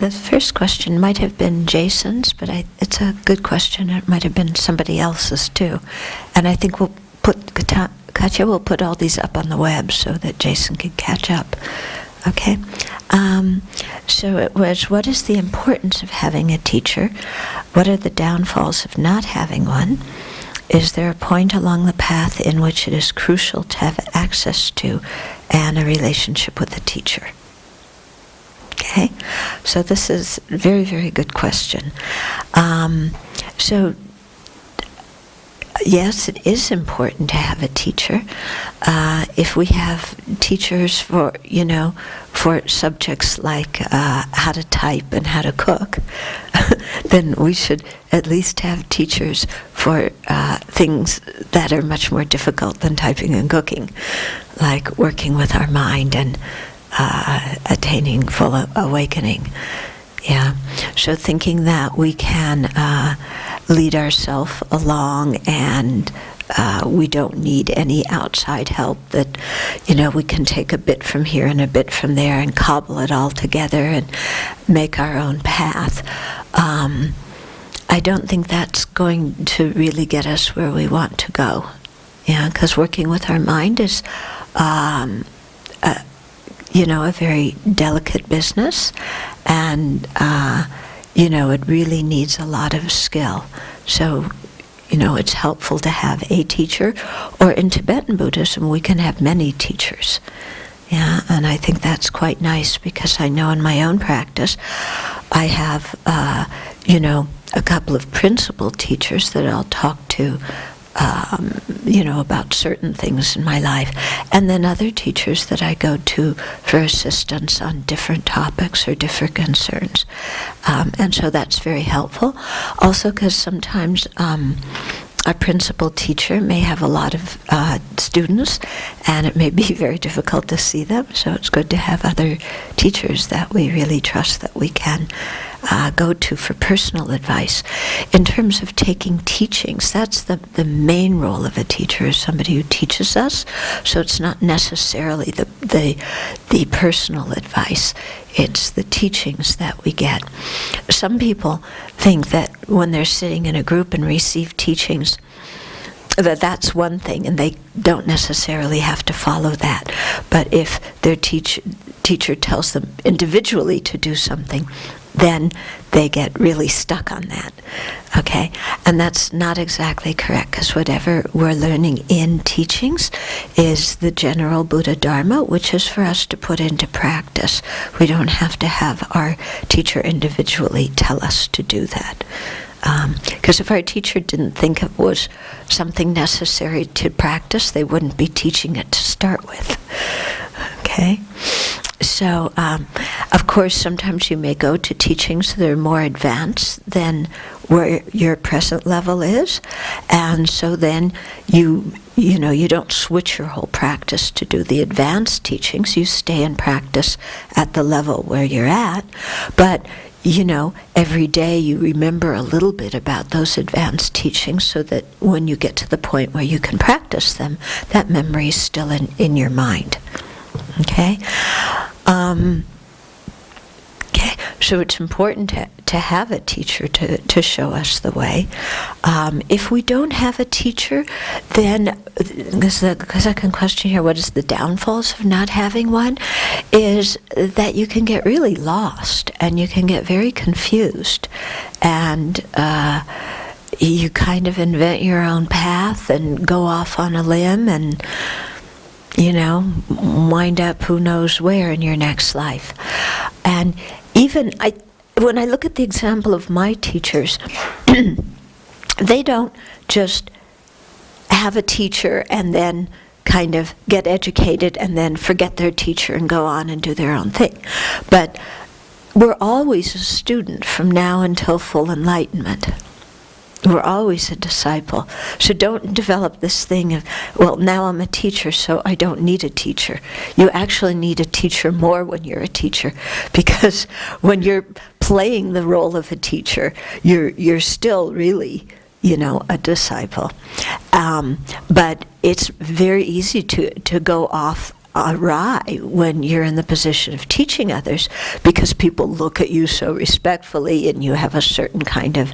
the first question might have been Jason's, but it's a good question. It might have been somebody else's too. And I think Katya will put all these up on the web so that Jason can catch up. Okay? So it was, what is the importance of having a teacher? What are the downfalls of not having one? Is there a point along the path in which it is crucial to have access to and a relationship with a teacher? Okay, so this is a very, very good question. So, yes, it is important to have a teacher. If we have teachers for, for subjects like how to type and how to cook, then we should at least have teachers for things that are much more difficult than typing and cooking, like working with our mind and attaining full awakening. Yeah, so thinking that we can lead ourselves along and we don't need any outside help, that, we can take a bit from here and a bit from there and cobble it all together and make our own path. I don't think that's going to really get us where we want to go. Yeah, because working with our mind is a very delicate business, and it really needs a lot of skill. So, it's helpful to have a teacher, or in Tibetan Buddhism we can have many teachers. Yeah, and I think that's quite nice, because I know in my own practice I have, a couple of principal teachers that I'll talk to about certain things in my life, and then other teachers that I go to for assistance on different topics or different concerns. And so that's very helpful. Also, because sometimes a principal teacher may have a lot of students, and it may be very difficult to see them, so it's good to have other teachers that we really trust, that we can go to for personal advice. In terms of taking teachings, that's the main role of a teacher, is somebody who teaches us. So it's not necessarily the personal advice, it's the teachings that we get. Some people think that when they're sitting in a group and receive teachings, that's one thing, and they don't necessarily have to follow that. But if their teacher tells them individually to do something, then they get really stuck on that. Okay? And that's not exactly correct, because whatever we're learning in teachings is the general Buddha Dharma, which is for us to put into practice. We don't have to have our teacher individually tell us to do that. Because if our teacher didn't think it was something necessary to practice, they wouldn't be teaching it to start with. Okay? So, of course, sometimes you may go to teachings that are more advanced than where your present level is, and so then you don't switch your whole practice to do the advanced teachings. You stay in practice at the level where you're at, but every day you remember a little bit about those advanced teachings, so that when you get to the point where you can practice them, that memory is still in your mind. Okay? Okay, so it's important to have a teacher to show us the way. If we don't have a teacher, then, because the second question here, what is the downfalls of not having one, is that you can get really lost, and you can get very confused, and you kind of invent your own path and go off on a limb and wind up who knows where in your next life. And even when I look at the example of my teachers, they don't just have a teacher and then kind of get educated and then forget their teacher and go on and do their own thing. But we're always a student from now until full enlightenment. We're always a disciple. So don't develop this thing of, well, now I'm a teacher, so I don't need a teacher. You actually need a teacher more when you're a teacher, because when you're playing the role of a teacher, you're still really, a disciple. But it's very easy to go off awry when you're in the position of teaching others, because people look at you so respectfully and you have a certain kind of,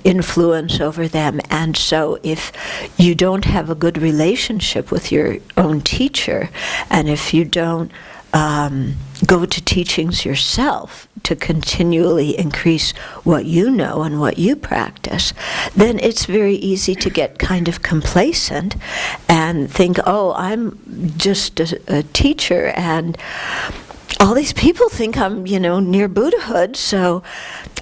influence over them. And so if you don't have a good relationship with your own teacher, and if you don't go to teachings yourself to continually increase what you know and what you practice, then it's very easy to get kind of complacent and think, oh, I'm just a teacher, and all these people think I'm, near Buddhahood, so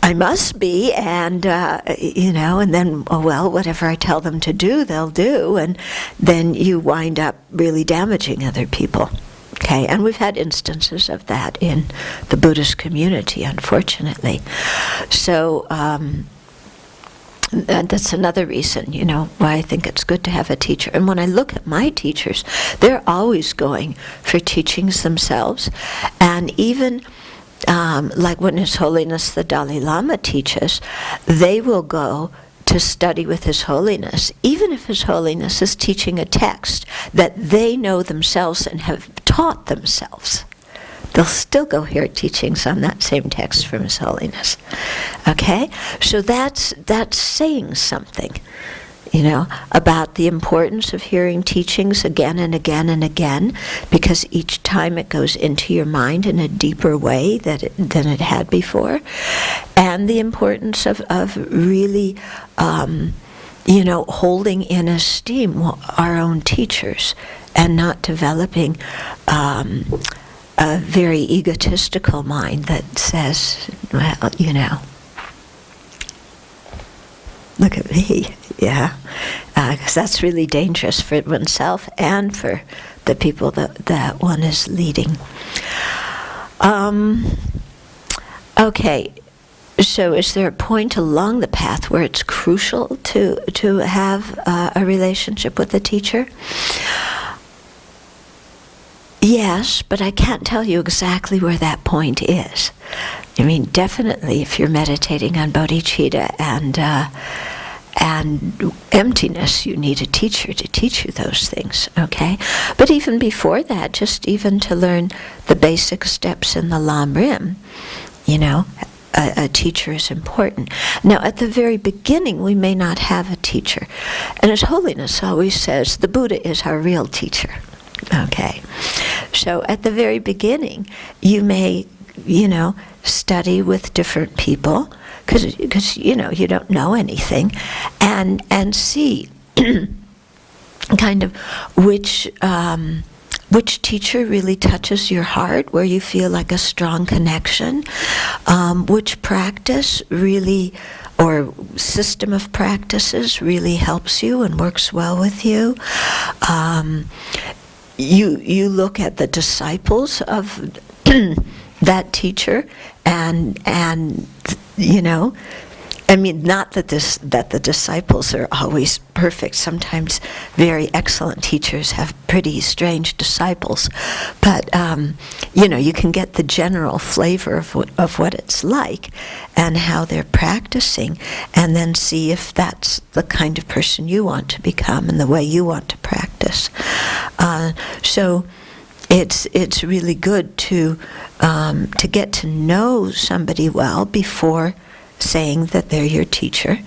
I must be, and, and then, oh, well, whatever I tell them to do, they'll do, and then you wind up really damaging other people. Okay, and we've had instances of that in the Buddhist community, unfortunately. So and that's another reason, why I think it's good to have a teacher. And when I look at my teachers, they're always going for teachings themselves. And even like when His Holiness the Dalai Lama teaches, they will go to study with His Holiness, even if His Holiness is teaching a text that they know themselves and have taught themselves. They'll still go hear teachings on that same text from His Holiness. Okay? So that's saying something, about the importance of hearing teachings again and again and again, because each time it goes into your mind in a deeper way than it had before. And the importance of really, holding in esteem our own teachers and not developing a very egotistical mind that says, well, look at me, because that's really dangerous for oneself and for the people that one is leading. Okay, so is there a point along the path where it's crucial to have a relationship with a teacher? Yes, but I can't tell you exactly where that point is. I mean, definitely if you're meditating on bodhicitta and emptiness, you need a teacher to teach you those things, okay? But even before that, just even to learn the basic steps in the Lam Rim, a teacher is important. Now, at the very beginning, we may not have a teacher. And His Holiness always says, the Buddha is our real teacher, okay? So at the very beginning, you may, study with different people, because you don't know anything, and see kind of which teacher really touches your heart, where you feel like a strong connection, which practice really, or system of practices really helps you and works well with you. You look at the disciples of that teacher, and I mean, not that the disciples are always perfect. Sometimes very excellent teachers have pretty strange disciples, but you can get the general flavor of what it's like and how they're practicing, and then see if that's the kind of person you want to become and the way you want to practice. So it's really good to get to know somebody well before saying that they're your teacher,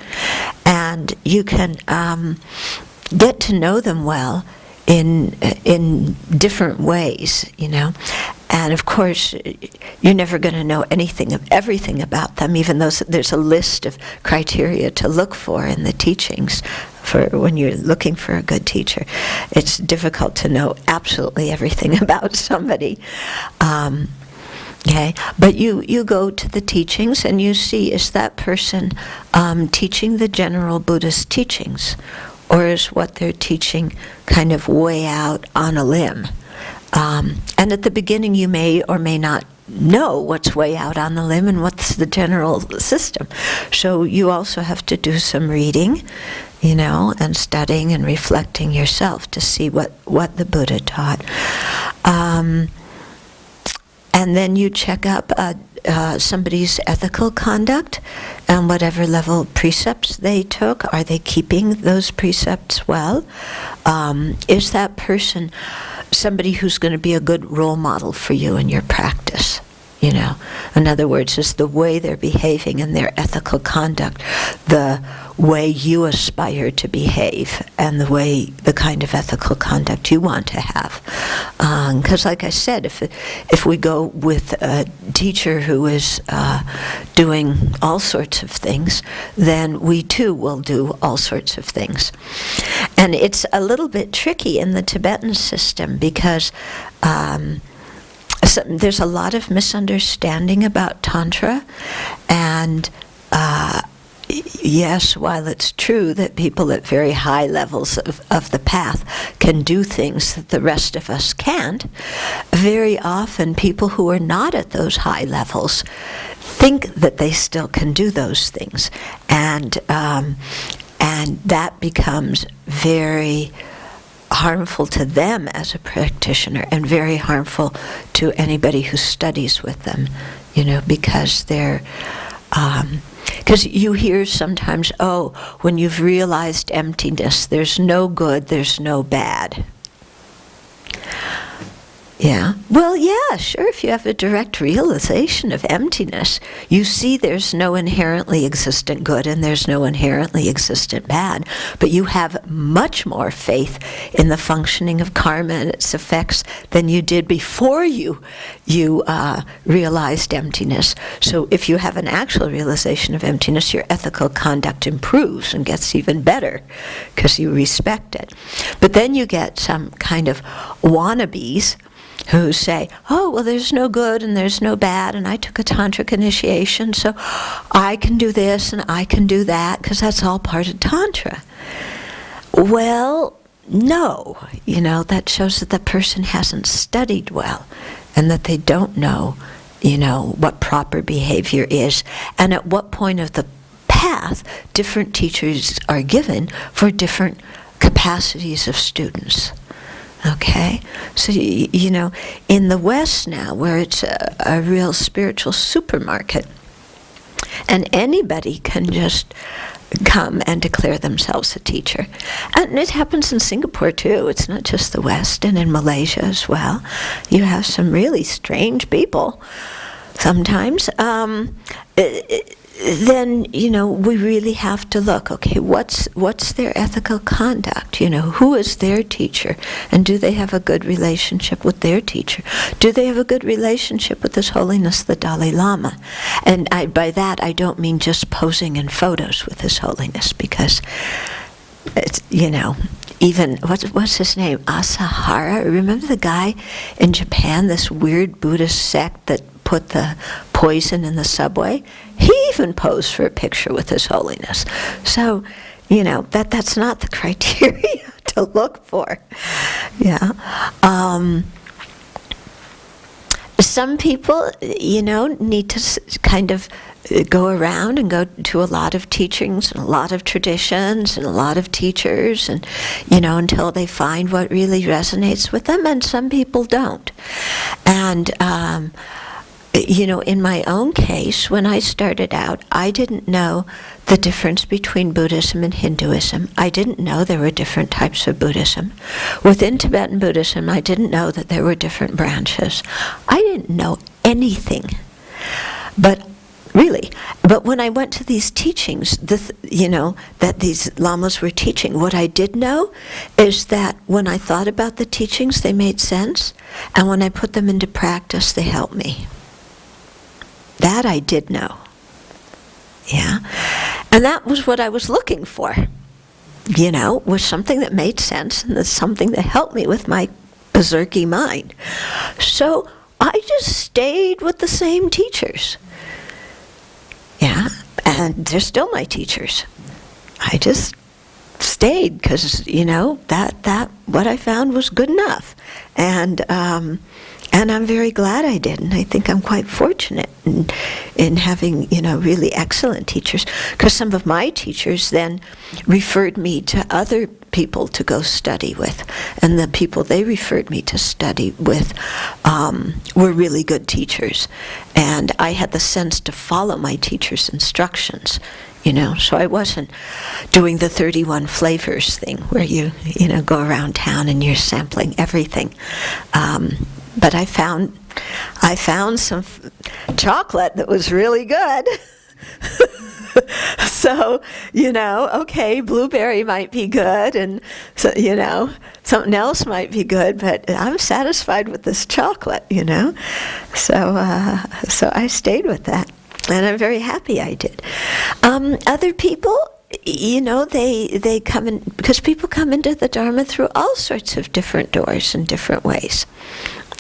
and you can get to know them well in different ways, And of course, you're never going to know everything about them, even though there's a list of criteria to look for in the teachings for when you're looking for a good teacher. It's difficult to know absolutely everything about somebody. Okay, but you go to the teachings and you see, is that person teaching the general Buddhist teachings, or is what they're teaching kind of way out on a limb? And at the beginning you may or may not know what's way out on the limb and what's the general system. So you also have to do some reading, and studying and reflecting yourself to see what the Buddha taught. And then you check up somebody's ethical conduct and whatever level precepts they took. Are they keeping those precepts well? Is that person somebody who's going to be a good role model for you in your practice. You know, in other words, is the way they're behaving in their ethical conduct, the way you aspire to behave, and the kind of ethical conduct you want to have. Because, like I said, if we go with a teacher who is doing all sorts of things, then we too will do all sorts of things. And it's a little bit tricky in the Tibetan system because there's a lot of misunderstanding about Tantra, and yes, while it's true that people at very high levels of the path can do things that the rest of us can't, very often people who are not at those high levels think that they still can do those things, and that becomes very harmful to them as a practitioner and very harmful to anybody who studies with them, you know, because they're because you hear sometimes, oh, when you've realized emptiness, there's no good, there's no bad. Yeah. Well, yeah, sure, if you have a direct realization of emptiness, you see there's no inherently existent good and there's no inherently existent bad, but you have much more faith in the functioning of karma and its effects than you did before you realized emptiness. So if you have an actual realization of emptiness, your ethical conduct improves and gets even better because you respect it. But then you get some kind of wannabes who say, oh, well, there's no good and there's no bad, and I took a tantric initiation, so I can do this and I can do that, because that's all part of Tantra. Well, no. You know, that shows that the person hasn't studied well, and that they don't know, you know, what proper behavior is, and at what point of the path different teachers are given for different capacities of students. Okay, so you know, in the West now, where it's a real spiritual supermarket, and anybody can just come and declare themselves a teacher, and it happens in Singapore too. It's not just the West, and in Malaysia as well. You have some really strange people sometimes. Then, you know, we really have to look, okay, what's their ethical conduct? You know, who is their teacher? And do they have a good relationship with their teacher? Do they have a good relationship with His Holiness the Dalai Lama? And by that, I don't mean just posing in photos with His Holiness, because, it's, you know, even, what's his name? Asahara? Remember the guy in Japan, this weird Buddhist sect that put the poison in the subway? He even posed for a picture with His Holiness. So, you know, that's not the criteria to look for. Yeah. Some people, you know, need to kind of go around and go to a lot of teachings and a lot of traditions and a lot of teachers, and, you know, until they find what really resonates with them, and some people don't. And, you know, in my own case, when I started out, I didn't know the difference between Buddhism and Hinduism. I didn't know there were different types of Buddhism. Within Tibetan Buddhism, I didn't know that there were different branches. I didn't know anything. But when I went to these teachings, you know, that these lamas were teaching, what I did know is that when I thought about the teachings, they made sense, and when I put them into practice, they helped me. That I did know. Yeah. And that was what I was looking for. You know, was something that made sense, and that's something that helped me with my berserky mind. So I just stayed with the same teachers. Yeah. And they're still my teachers. I just stayed because, you know, that what I found was good enough. And I'm very glad I did, and I think I'm quite fortunate in having, you know, really excellent teachers, because some of my teachers then referred me to other people to go study with, and the people they referred me to study with were really good teachers, and I had the sense to follow my teacher's instructions, so I wasn't doing the 31 flavors thing where you go around town and you're sampling everything, but I found some chocolate that was really good. So, okay, blueberry might be good, and so, something else might be good, but I'm satisfied with this chocolate, So I stayed with that, and I'm very happy I did. Other people, they come in, because people come into the Dharma through all sorts of different doors in different ways.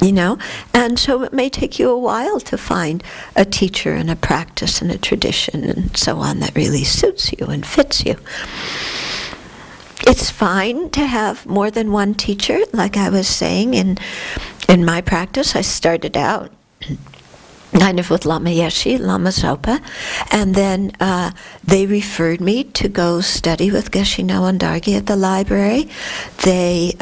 And so it may take you a while to find a teacher and a practice and a tradition and so on that really suits you and fits you. It's fine to have more than one teacher. Like I was saying, in my practice, I started out kind of with Lama Yeshe, Lama Zopa, and then they referred me to go study with Geshe Nawandhargi at the library. They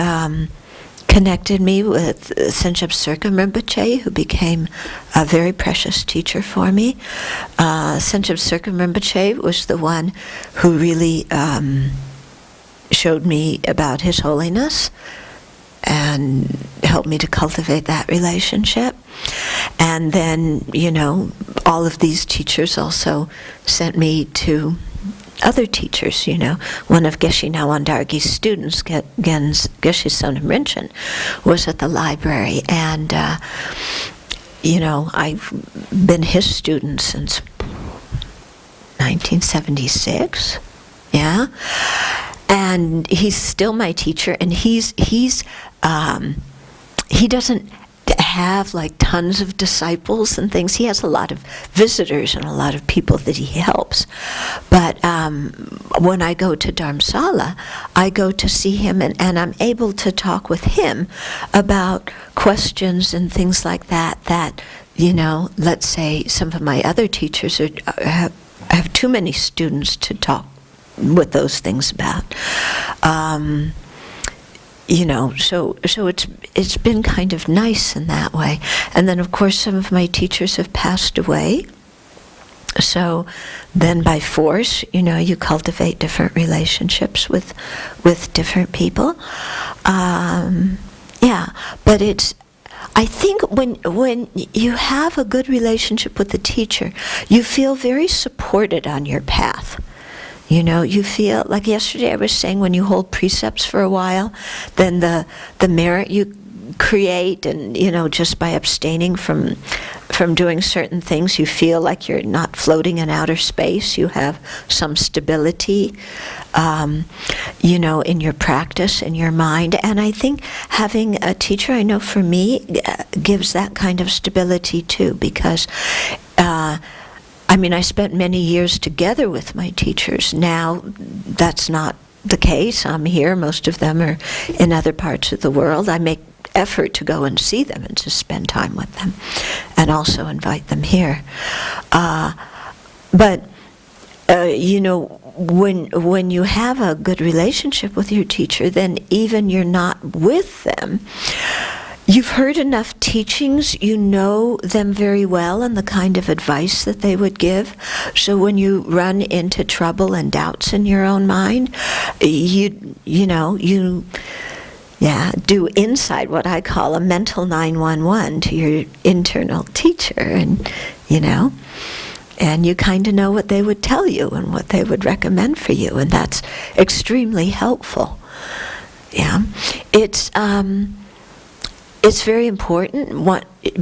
connected me with Senchab Serkam Rinpoche, who became a very precious teacher for me. Senchab Serkam Rinpoche was the one who really showed me about His Holiness and helped me to cultivate that relationship. And then, all of these teachers also sent me to other teachers, One of Geshe Nawandhargi's students, Geshe Sonam Rinchen, was at the library, and, I've been his student since 1976, yeah? And he's still my teacher, and he doesn't have like tons of disciples and things. He has a lot of visitors and a lot of people that he helps. But when I go to Dharamsala, I go to see him, and I'm able to talk with him about questions and things like that, let's say some of my other teachers have too many students to talk with those things about. So it's been kind of nice in that way. And then, of course, some of my teachers have passed away. So then by force, you cultivate different relationships with different people. But I think when you have a good relationship with the teacher, you feel very supported on your path. You feel like yesterday I was saying, when you hold precepts for a while, then the merit you create, and just by abstaining from doing certain things, you feel like you're not floating in outer space. You have some stability, in your practice, in your mind. And I think having a teacher, I know for me, gives that kind of stability too, because I spent many years together with my teachers. Now, that's not the case. I'm here. Most of them are in other parts of the world. I make effort to go and see them and to spend time with them, and also invite them here. But when you have a good relationship with your teacher, then even you're not with them, you've heard enough teachings, you know them very well and the kind of advice that they would give. So when you run into trouble and doubts in your own mind, you do inside what I call a mental 911 to your internal teacher, and you kind of know what they would tell you and what they would recommend for you, and that's extremely helpful. Yeah, it's very important,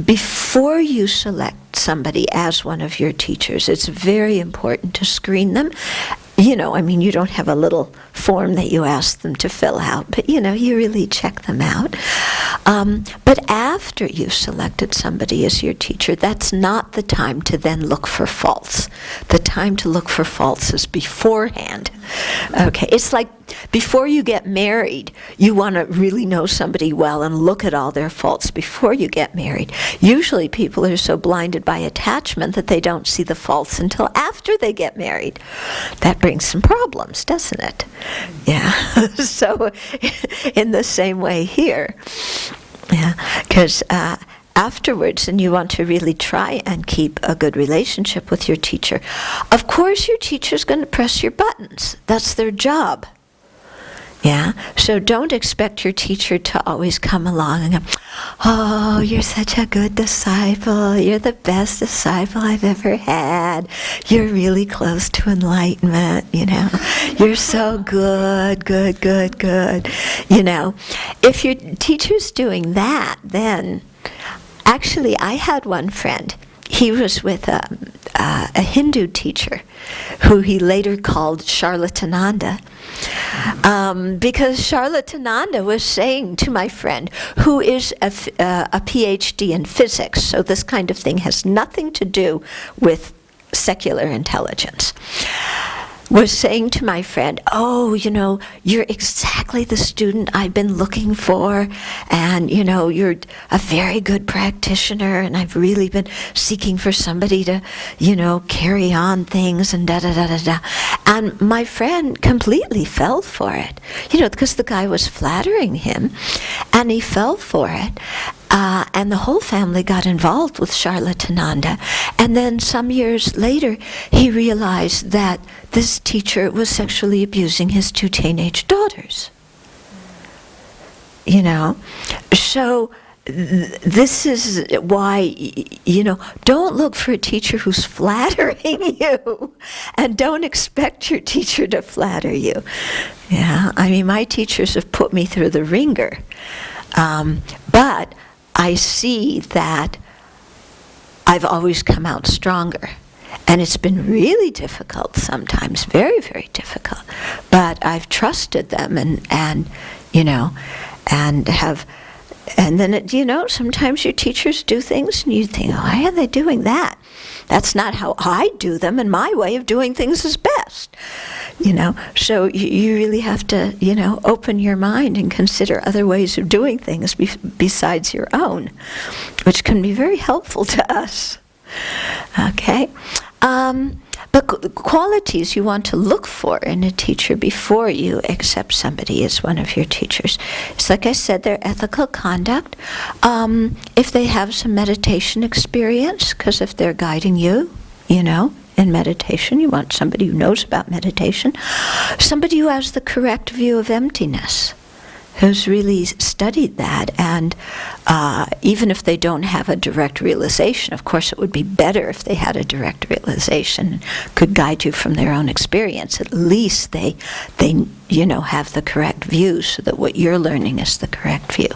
before you select somebody as one of your teachers, it's very important to screen them. You don't have a little form that you ask them to fill out, but you really check them out. But after you've selected somebody as your teacher, that's not the time to then look for faults. The time to look for faults is beforehand. Okay, it's like before you get married, you want to really know somebody well and look at all their faults before you get married. Usually people are so blinded by attachment that they don't see the faults until after they get married. That brings some problems, doesn't it? Yeah. So in the same way here. Yeah, because afterwards, and you want to really try and keep a good relationship with your teacher. Of course, your teacher's going to press your buttons. That's their job. Yeah? So don't expect your teacher to always come along and go, oh, you're such a good disciple. You're the best disciple I've ever had. You're really close to enlightenment, you know. You're so good. You know, if your teacher's doing that, then actually, I had one friend. He was with a Hindu teacher who he later called Charlatananda, because Charlatananda was saying to my friend, who is a PhD in physics, so this kind of thing has nothing to do with secular intelligence, was saying to my friend, oh, you know, you're exactly the student I've been looking for, and, you know, you're a very good practitioner, and I've really been seeking for somebody to, you know, carry on things, and da-da-da-da-da. And my friend completely fell for it, you know, because the guy was flattering him, and he fell for it. And the whole family got involved with Charlatananda. And then some years later, he realized that this teacher was sexually abusing his 2 teenage daughters. You know? So this is why, you know, don't look for a teacher who's flattering you. And don't expect your teacher to flatter you. Yeah, I mean, my teachers have put me through the ringer. But I see that I've always come out stronger. And it's been really difficult sometimes, very, very difficult. But I've trusted them and you know, and then, you know, sometimes your teachers do things and you think, why are they doing that? That's not how I do them, and my way of doing things is best. You know, so you really have to, you know, open your mind and consider other ways of doing things besides your own, which can be very helpful to us. Okay? But qualities you want to look for in a teacher before you accept somebody as one of your teachers. It's like I said, their ethical conduct. If they have some meditation experience, because if they're guiding you, you know, in meditation, you want somebody who knows about meditation. Somebody who has the correct view of emptiness, who's really studied that, and even if they don't have a direct realization, of course it would be better if they had a direct realization, could guide you from their own experience. At least they you know, have the correct view so that what you're learning is the correct view.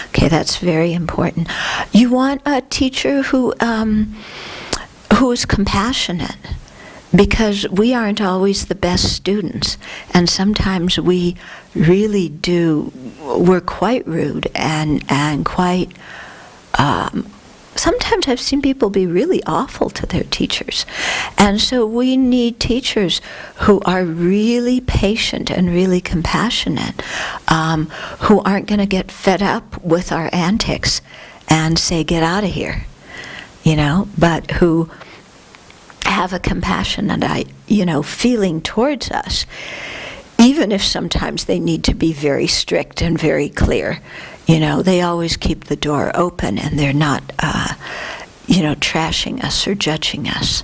Okay, that's very important. You want a teacher who is compassionate, because we aren't always the best students, and sometimes we really we're quite rude and quite, sometimes I've seen people be really awful to their teachers. And so we need teachers who are really patient and really compassionate, who aren't going to get fed up with our antics and say, get out of here, you know, but who have a compassionate, you know, feeling towards us, even if sometimes they need to be very strict and very clear. You know, they always keep the door open, and they're not, you know, trashing us or judging us.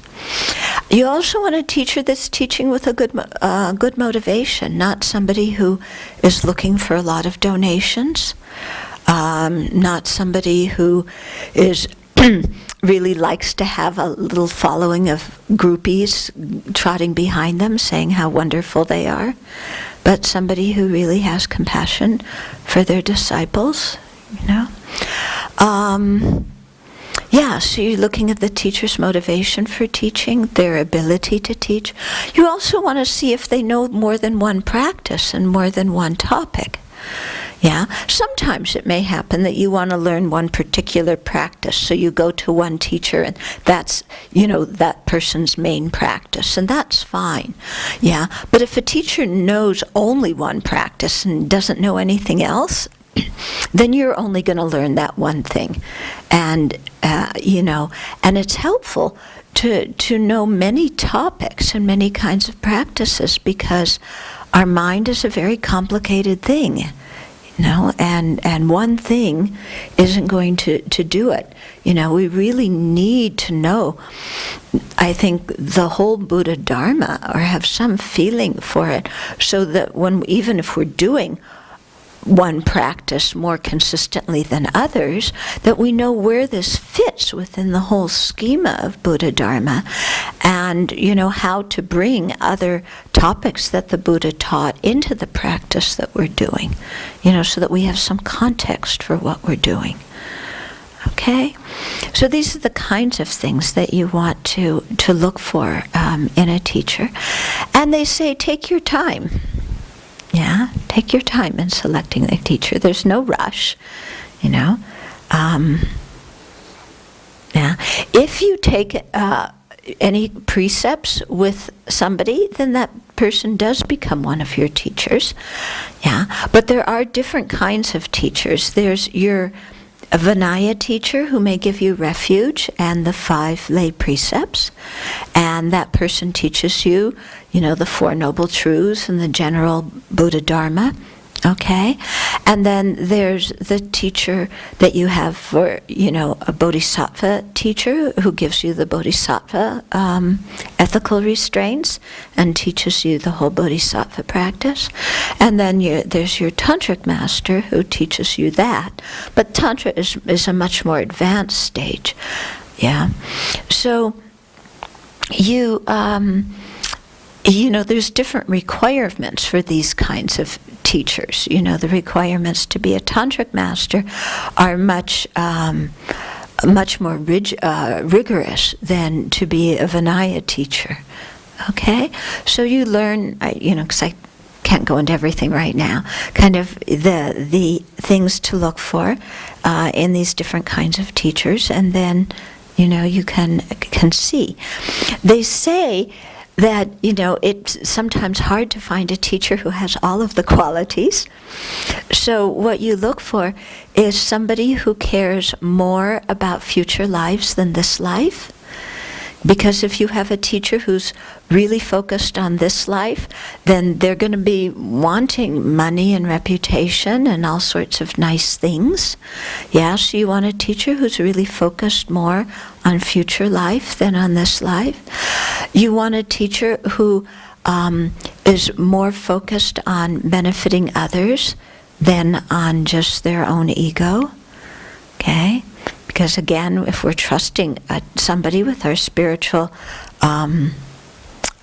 You also want a teacher that's teaching with a good motivation, not somebody who is looking for a lot of donations, not somebody who is really likes to have a little following of groupies trotting behind them saying how wonderful they are, but somebody who really has compassion for their disciples, you know. Yeah, so you're looking at the teacher's motivation for teaching, their ability to teach. You also want to see if they know more than one practice and more than one topic. Yeah, sometimes it may happen that you want to learn one particular practice, so you go to one teacher and that's, that person's main practice, and that's fine. Yeah, but if a teacher knows only one practice and doesn't know anything else, then you're only going to learn that one thing. And, and it's helpful to know many topics and many kinds of practices, because our mind is a very complicated thing. And one thing isn't going to do it. We really need to know, I think, the whole Buddha Dharma, or have some feeling for it, so that even if we're doing one practice more consistently than others, that we know where this fits within the whole schema of Buddha Dharma, and how to bring other topics that the Buddha taught into the practice that we're doing, so that we have some context for what we're doing. Okay? So these are the kinds of things that you want to look for in a teacher. And they say, take your time. Yeah, take your time in selecting a teacher. There's no rush, Yeah. If you take any precepts with somebody, then that person does become one of your teachers. Yeah, but there are different kinds of teachers. There's your Vinaya teacher, who may give you refuge and the 5 lay precepts, and that person teaches you, the 4 noble truths and the general Buddha Dharma. Okay, and then there's the teacher that you have for, a bodhisattva teacher, who gives you the bodhisattva ethical restraints and teaches you the whole bodhisattva practice. And then there's your tantric master, who teaches you that. But tantra is a much more advanced stage. Yeah, so there's different requirements for these kinds of teachers. The requirements to be a tantric master are much more rigorous than to be a Vinaya teacher. Okay? So you learn, because I can't go into everything right now, kind of the things to look for in these different kinds of teachers, and then, you can see. They say that, it's sometimes hard to find a teacher who has all of the qualities. So what you look for is somebody who cares more about future lives than this life. Because if you have a teacher who's really focused on this life, then they're going to be wanting money and reputation and all sorts of nice things. Yeah, so you want a teacher who's really focused more on future life than on this life. You want a teacher who is more focused on benefiting others than on just their own ego. Okay? Because again, if we're trusting somebody with our spiritual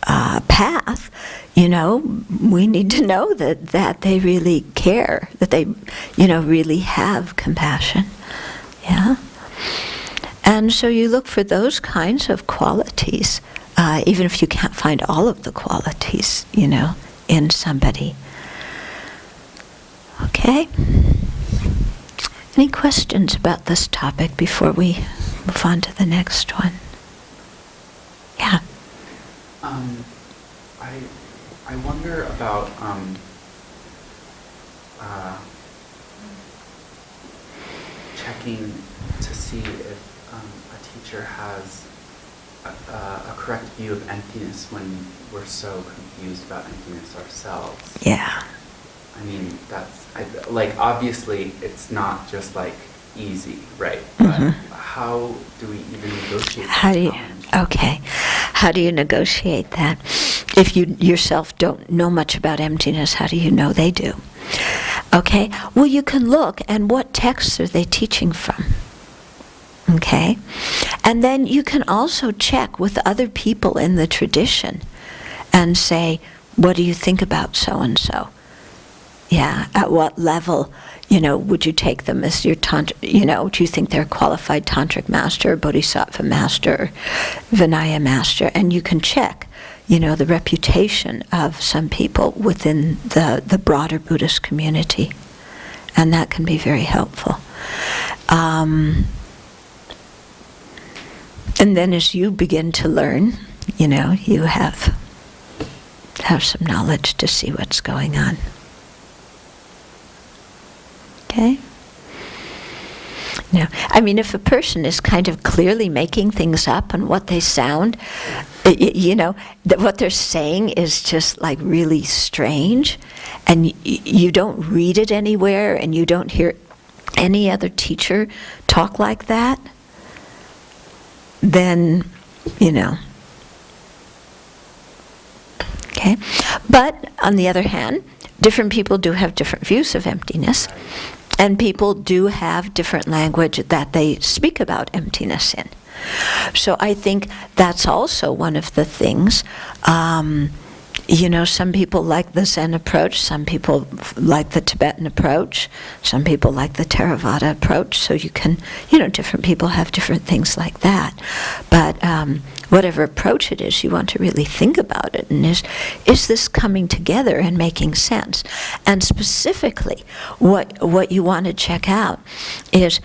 path, we need to know that they really care, that they, really have compassion. Yeah? And so you look for those kinds of qualities, even if you can't find all of the qualities, in somebody. Okay? Any questions about this topic before we move on to the next one? Yeah. I wonder about checking to see if a teacher has a correct view of emptiness when we're so confused about emptiness ourselves. Yeah. I mean, obviously it's not just easy, right? But how do we even negotiate that challenge? Okay. How do you negotiate that? If you yourself don't know much about emptiness, how do you know they do? Okay. Well, you can look, and what texts are they teaching from? Okay. And then you can also check with other people in the tradition and say, what do you think about so-and-so? Yeah, at what level, would you take them as your do you think they're a qualified tantric master, bodhisattva master, Vinaya master? And you can check, the reputation of some people within the broader Buddhist community. And that can be very helpful. And then as you begin to learn, you have some knowledge to see what's going on. Okay? Now, if a person is kind of clearly making things up and what they sound, that what they're saying is just like really strange, and you don't read it anywhere, and you don't hear any other teacher talk like that, then, Okay? But, on the other hand, different people do have different views of emptiness. And people do have different language that they speak about emptiness in. So I think that's also one of the things. Some people like the Zen approach, some people like the Tibetan approach, some people like the Theravada approach. So you can, different people have different things like that. But whatever approach it is, you want to really think about it. And is this coming together and making sense? And specifically, what you want to check out is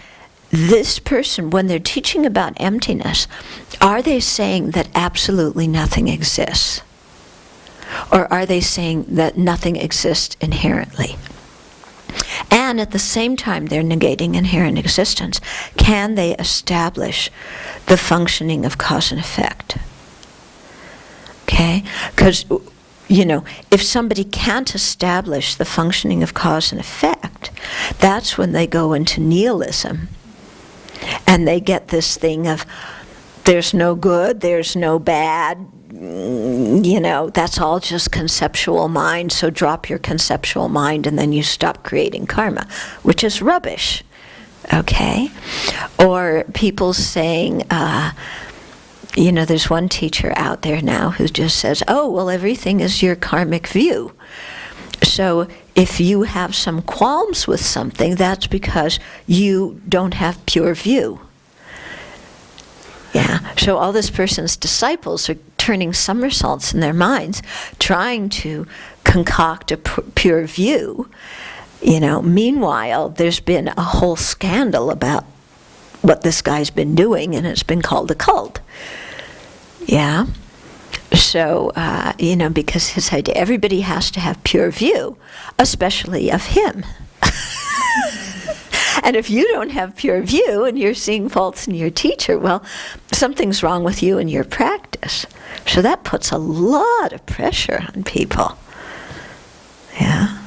this person, when they're teaching about emptiness, are they saying that absolutely nothing exists? Or are they saying that nothing exists inherently? And at the same time they're negating inherent existence, can they establish the functioning of cause and effect? Okay? Because, if somebody can't establish the functioning of cause and effect, that's when they go into nihilism. And they get this thing of, there's no good, there's no bad, that's all just conceptual mind, so drop your conceptual mind and then you stop creating karma, which is rubbish, okay? Or people saying, there's one teacher out there now who just says, oh, well, everything is your karmic view. So if you have some qualms with something, that's because you don't have pure view. Yeah, so all this person's disciples are turning somersaults in their minds, trying to concoct a pure view. Meanwhile, there's been a whole scandal about what this guy's been doing, and it's been called a cult. Yeah? So, because his idea, everybody has to have pure view, especially of him. And if you don't have pure view and you're seeing faults in your teacher, well, something's wrong with you and your practice. So that puts a lot of pressure on people. Yeah?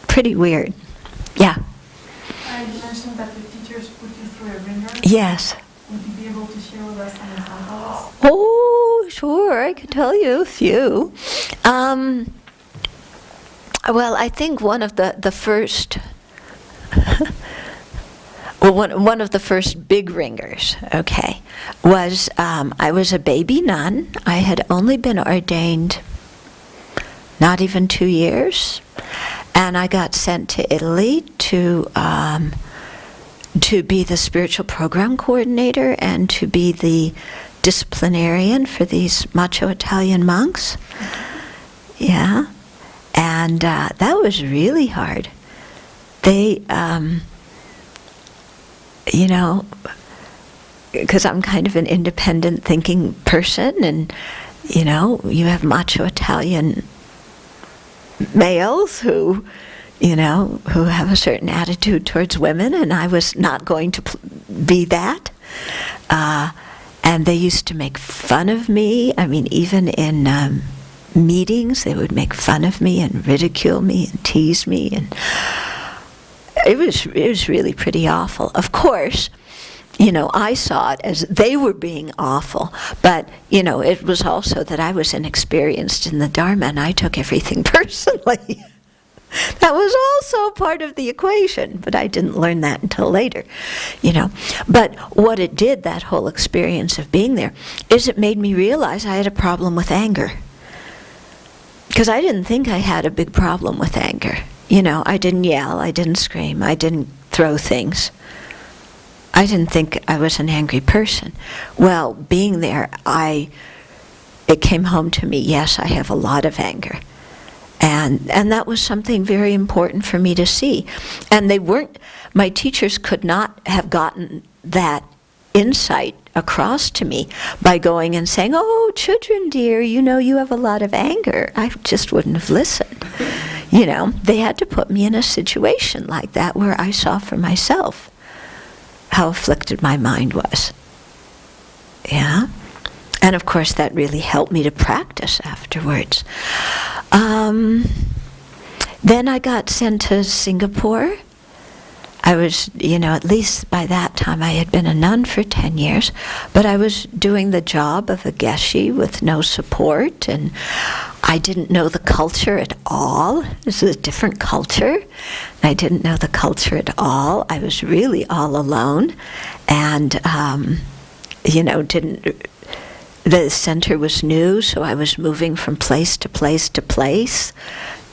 Pretty weird. Yeah? You mentioned that the teachers put you through a ringer. Yes. Would you be able to share with us some examples? Oh, sure. I could tell you a few. Well, I think one of the first... Well, one of the first big ringers, okay, was I was a baby nun. I had only been ordained not even 2 years, and I got sent to Italy to be the spiritual program coordinator and to be the disciplinarian for these macho Italian monks. Yeah, and that was really hard. They... because I'm kind of an independent thinking person, and, you have macho Italian males who have a certain attitude towards women, and I was not going to be that. And they used to make fun of me. Even in meetings, they would make fun of me and ridicule me and tease me, and it was really pretty awful. Of course, I saw it as they were being awful, but, it was also that I was inexperienced in the Dharma and I took everything personally. That was also part of the equation, but I didn't learn that until later, But what it did, that whole experience of being there, is it made me realize I had a problem with anger. Because I didn't think I had a big problem with anger. I didn't yell, I didn't scream, I didn't throw things. I didn't think I was an angry person. Well, being there, it came home to me, yes, I have a lot of anger. And that was something very important for me to see. And my teachers could not have gotten that insight across to me by going and saying, "Oh, children dear, you have a lot of anger." I just wouldn't have listened. They had to put me in a situation like that where I saw for myself how afflicted my mind was. Yeah? And of course that really helped me to practice afterwards. Then I got sent to Singapore. I was, at least by that time I had been a nun for 10 years, but I was doing the job of a geshe with no support, and I didn't know the culture at all. This was a different culture. I didn't know the culture at all. I was really all alone, and, the center was new, so I was moving from place to place to place,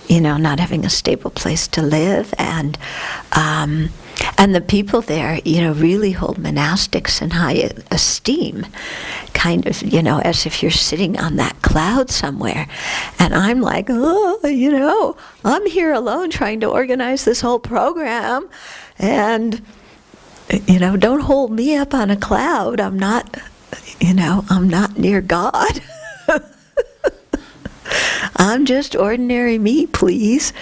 not having a stable place to live, and the people there, really hold monastics in high esteem, kind of, as if you're sitting on that cloud somewhere. And I'm like, oh, I'm here alone trying to organize this whole program, and, don't hold me up on a cloud. I'm not near God. I'm just ordinary me, please.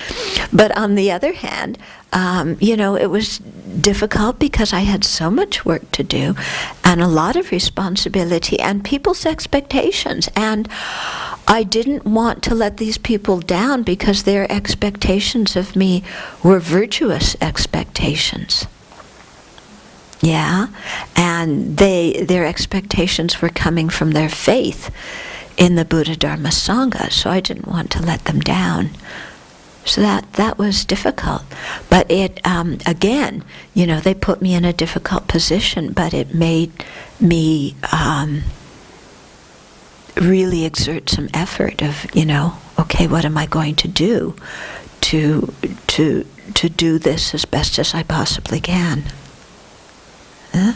But on the other hand, it was difficult because I had so much work to do and a lot of responsibility and people's expectations. And I didn't want to let these people down because their expectations of me were virtuous expectations. Yeah? And their expectations were coming from their faith in the Buddha Dharma Sangha, so I didn't want to let them down. So that was difficult. But it, again, they put me in a difficult position, but it made me really exert some effort of, okay, what am I going to do to do this as best as I possibly can? When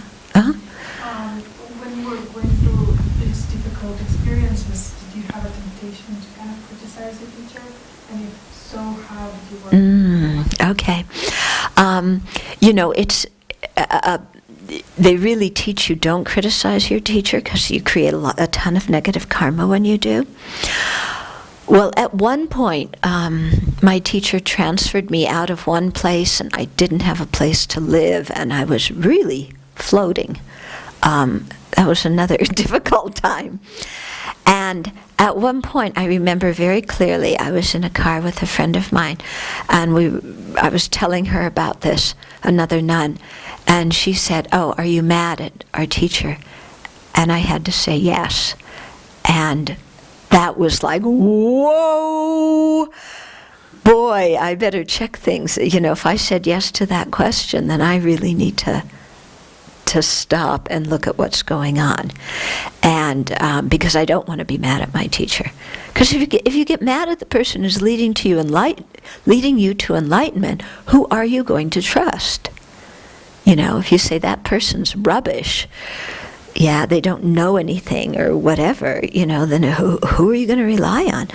you were going through these difficult experiences, did you have a temptation to kind of criticize the teacher? And if so, how did you work? Okay. It's they really teach you don't criticize your teacher because you create a ton of negative karma when you do. Well, at one point, my teacher transferred me out of one place, and I didn't have a place to live, and I was really floating. That was another difficult time. And at one point, I remember very clearly, I was in a car with a friend of mine, and I was telling her about this, another nun, and she said, "Oh, are you mad at our teacher?" And I had to say yes. And that was like, whoa, boy, I better check things. If I said yes to that question, then I really need to stop and look at what's going on, and because I don't want to be mad at my teacher. Because if you get mad at the person who's leading you to enlightenment, who are you going to trust? If you say that person's rubbish, yeah, they don't know anything or whatever, then who are you going to rely on?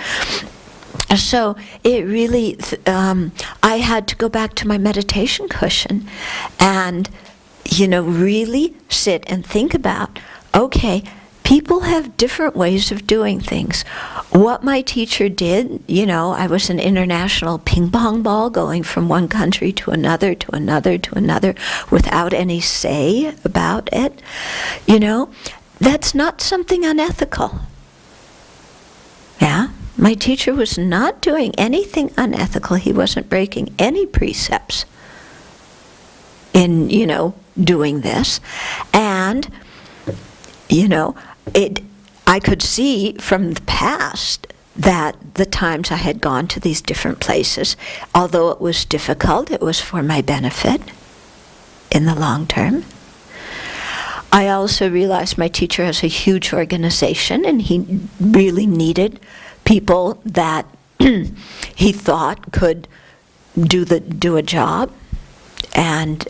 So it really, I had to go back to my meditation cushion and really sit and think about, okay, people have different ways of doing things. What my teacher did, I was an international ping pong ball going from one country to another, to another, to another, without any say about it. That's not something unethical. Yeah? My teacher was not doing anything unethical. He wasn't breaking any precepts in, doing this. And, I could see from the past that the times I had gone to these different places, although it was difficult, it was for my benefit in the long term. I also realized my teacher has a huge organization, and he really needed people that he thought could do a job, and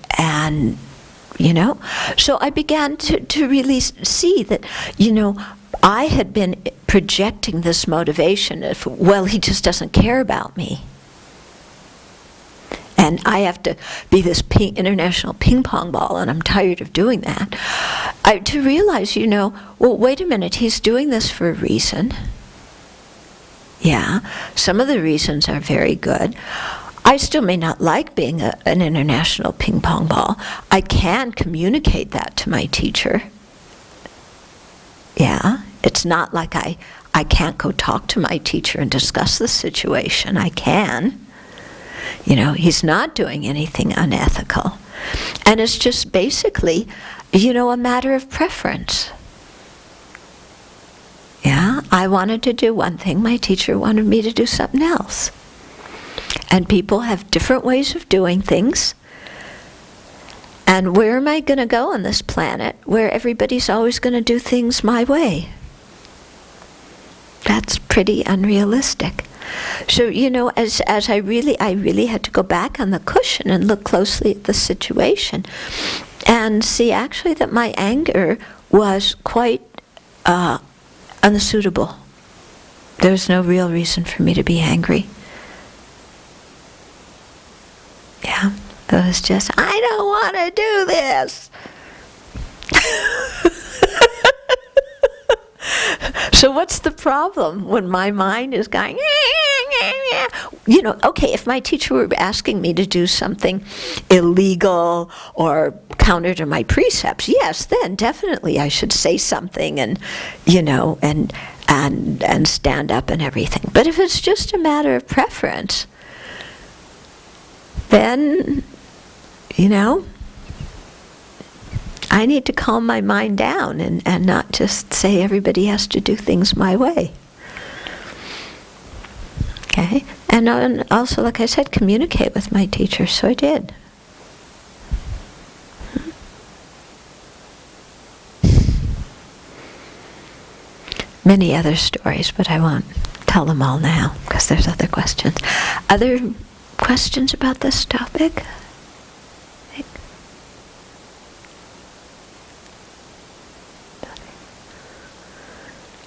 so I began to really see that I had been projecting this motivation of, well, he just doesn't care about me. And I have to be this international ping pong ball, and I'm tired of doing that. To realize, well, wait a minute, he's doing this for a reason. Yeah, some of the reasons are very good. I still may not like being an international ping pong ball. I can communicate that to my teacher. Yeah, it's not like I can't go talk to my teacher and discuss the situation. I can. He's not doing anything unethical. And it's just basically, a matter of preference. Yeah, I wanted to do one thing, my teacher wanted me to do something else. And people have different ways of doing things. And where am I going to go on this planet where everybody's always going to do things my way? That's pretty unrealistic. So, as I really had to go back on the cushion and look closely at the situation and see actually that my anger was quite unsuitable. There was no real reason for me to be angry. Yeah, it was just, I don't want to do this. So what's the problem when my mind is going, okay, if my teacher were asking me to do something illegal or counter to my precepts, yes, then definitely I should say something and stand up and everything. But if it's just a matter of preference, then, I need to calm my mind down and not just say everybody has to do things my way. Okay? And also, like I said, communicate with my teacher, so I did. Many other stories, but I won't tell them all now, because there's other questions. Other questions about this topic?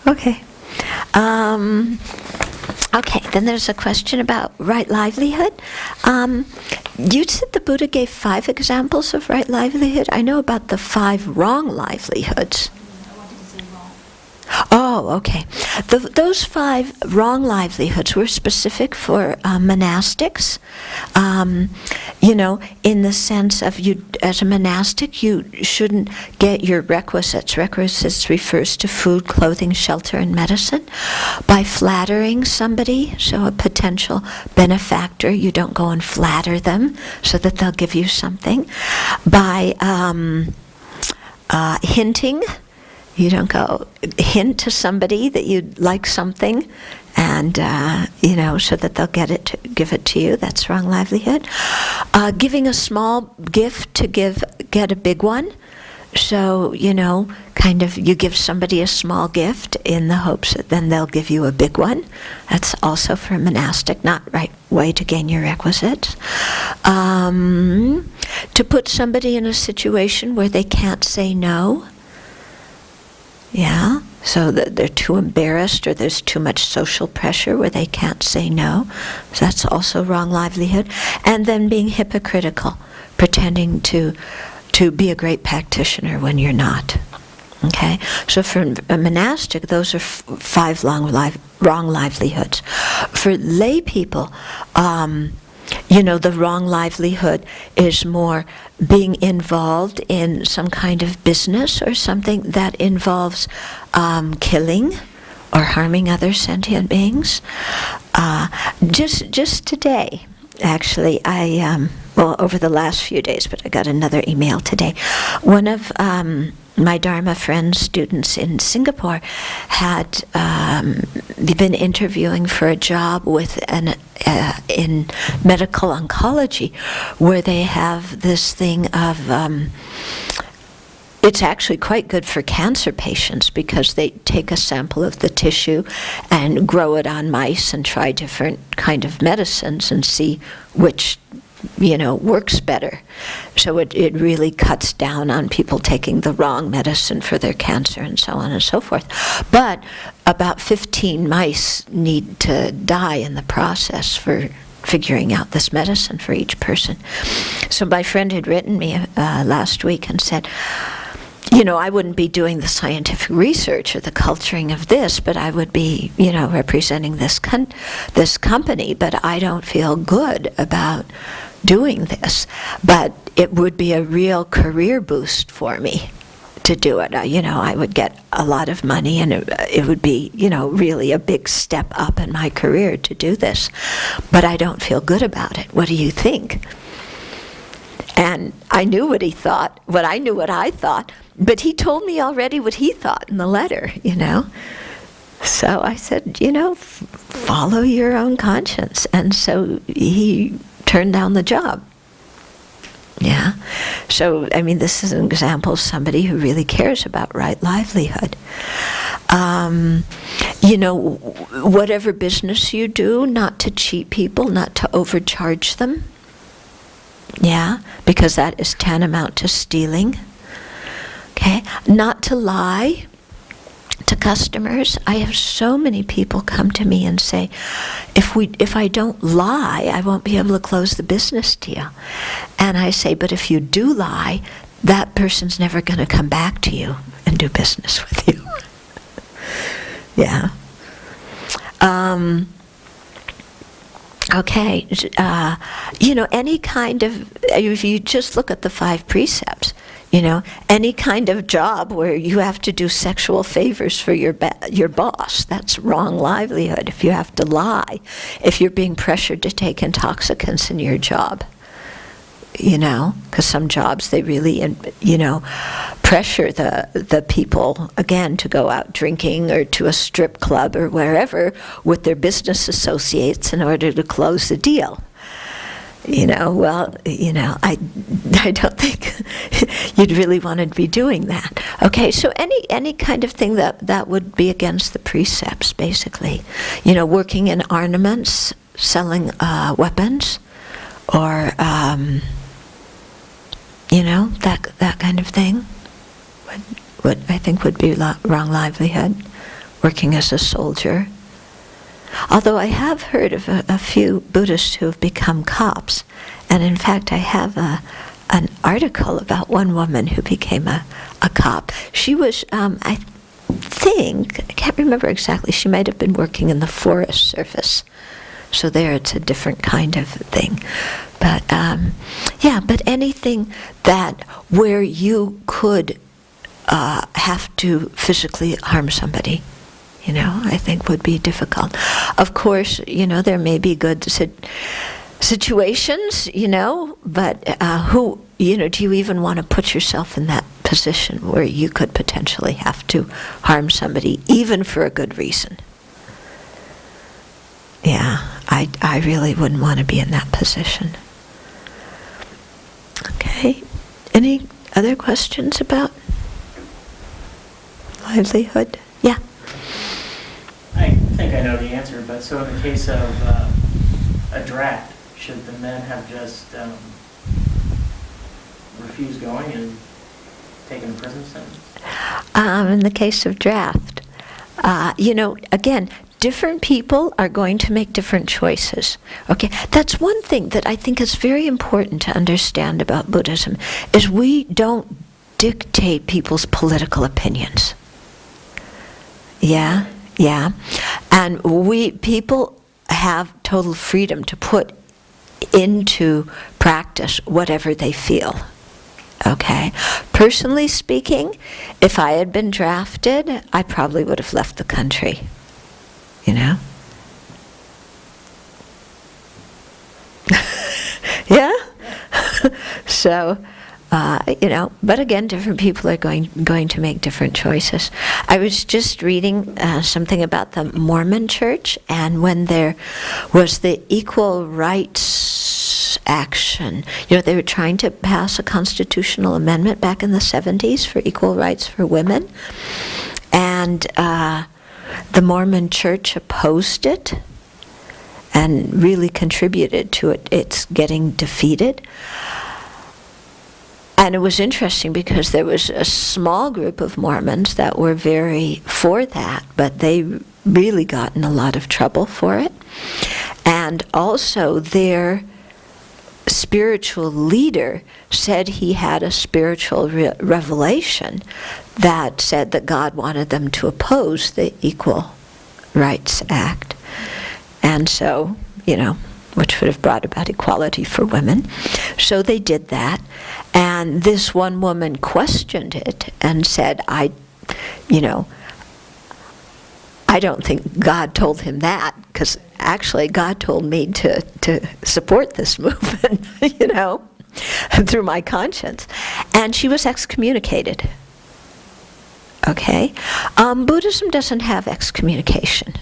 Okay. Okay, then there's a question about right livelihood. You said the Buddha gave 5 examples of right livelihood. I know about the 5 wrong livelihoods. I wanted to say wrong. Oh, okay. Those 5 wrong livelihoods were specific for monastics. In the sense of you, as a monastic, you shouldn't get your requisites. Requisites refers to food, clothing, shelter, and medicine. By flattering somebody, so a potential benefactor, you don't go and flatter them so that they'll give you something. By hinting, you don't go hint to somebody that you'd like something, and so that they'll give it to you. That's wrong livelihood. Giving a small gift to get a big one. So kind of you give somebody a small gift in the hopes that then they'll give you a big one. That's also for a monastic, not right way to gain your requisites. To put somebody in a situation where they can't say no. Yeah, so that they're too embarrassed or there's too much social pressure where they can't say no. So that's also wrong livelihood. And then being hypocritical, pretending to be a great practitioner when you're not. Okay, so for a monastic, those are 5 wrong livelihoods. For lay people, the wrong livelihood is more being involved in some kind of business or something that involves killing or harming other sentient beings. Just today, actually, over the last few days, but I got another email today. One of my Dharma friend's students in Singapore had been interviewing for a job with in medical oncology, where they have this thing of it's actually quite good for cancer patients because they take a sample of the tissue and grow it on mice and try different kind of medicines and see which works better. So it really cuts down on people taking the wrong medicine for their cancer and so on and so forth. But about 15 mice need to die in the process for figuring out this medicine for each person. So my friend had written me last week and said, I wouldn't be doing the scientific research or the culturing of this, but I would be, representing this company, but I don't feel good about doing this. But it would be a real career boost for me to do it. I would get a lot of money, and it would be, really a big step up in my career to do this. But I don't feel good about it. What do you think? And I knew what he thought, I knew what I thought, but he told me already what he thought in the letter, So I said, follow your own conscience. And so he turned down the job. Yeah. So, this is an example of somebody who really cares about right livelihood. Whatever business you do, not to cheat people, not to overcharge them. Yeah, because that is tantamount to stealing. Okay, not to lie to customers. I have so many people come to me and say, if I don't lie, I won't be able to close the business deal. And I say, but if you do lie, that person's never going to come back to you and do business with you. Yeah. Okay, any kind of, if you just look at the 5 precepts, any kind of job where you have to do sexual favors for your boss, that's wrong livelihood. If you have to lie, if you're being pressured to take intoxicants in your job, because some jobs they really, pressure the people, again, to go out drinking or to a strip club or wherever with their business associates in order to close the deal. I don't think you'd really want to be doing that. Okay, so any kind of thing that would be against the precepts, basically. Working in armaments, selling weapons, or that kind of thing would I think would be wrong livelihood. Working as a soldier. Although I have heard of a few Buddhists who have become cops, and in fact I have an article about one woman who became a cop. She was, I can't remember exactly, she might have been working in the Forest Service. So there it's a different kind of thing. But but anything that where you could have to physically harm somebody, I think would be difficult. Of course, there may be good situations, but do you even want to put yourself in that position where you could potentially have to harm somebody, even for a good reason? Yeah, I really wouldn't want to be in that position. Okay, any other questions about livelihood? Yeah. I think I know the answer, but so in the case of a draft, should the men have just refused going and taken a prison sentence? In the case of draft, again, different people are going to make different choices. Okay, that's one thing that I think is very important to understand about Buddhism, is we don't dictate people's political opinions. Yeah. And people have total freedom to put into practice whatever they feel. Okay? Personally speaking, if I had been drafted, I probably would have left the country. Yeah? So, but again, different people are going to make different choices. I was just reading something about the Mormon Church, and when there was the Equal Rights Action, they were trying to pass a constitutional amendment back in the 70s for equal rights for women, and the Mormon Church opposed it, and really contributed to its getting defeated. And it was interesting because there was a small group of Mormons that were very for that, but they really got in a lot of trouble for it. And also their spiritual leader said he had a spiritual revelation that said that God wanted them to oppose the Equal Rights Act. And so, which would have brought about equality for women. So they did that. And this one woman questioned it and said, I don't think God told him that, because actually God told me to support this movement, through my conscience. And she was excommunicated. Okay? Buddhism doesn't have excommunication.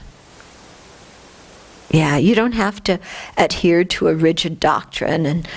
Yeah, you don't have to adhere to a rigid doctrine and,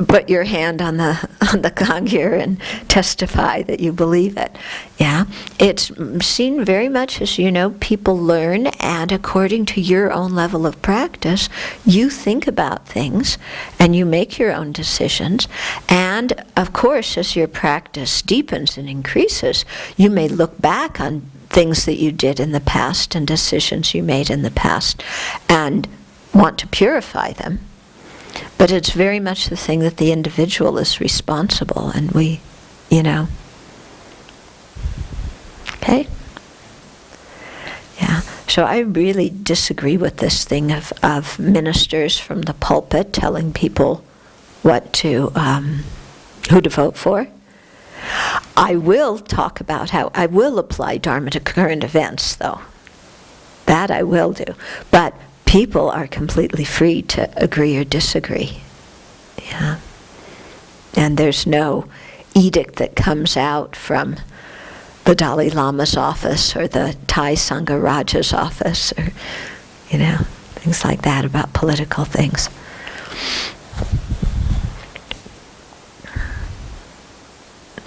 put your hand on the kangyur and testify that you believe it. Yeah, it's seen very much as, people learn, and according to your own level of practice, you think about things and you make your own decisions. And of course, as your practice deepens and increases, you may look back on things that you did in the past and decisions you made in the past and want to purify them. But it's very much the thing that the individual is responsible, and we, Okay? Yeah. So I really disagree with this thing of ministers from the pulpit telling people what to, who to vote for. I will talk about how I will apply Dharma to current events, though. That I will do. But people are completely free to agree or disagree. Yeah. And there's no edict that comes out from the Dalai Lama's office or the Thai Sangha Raja's office or, things like that about political things.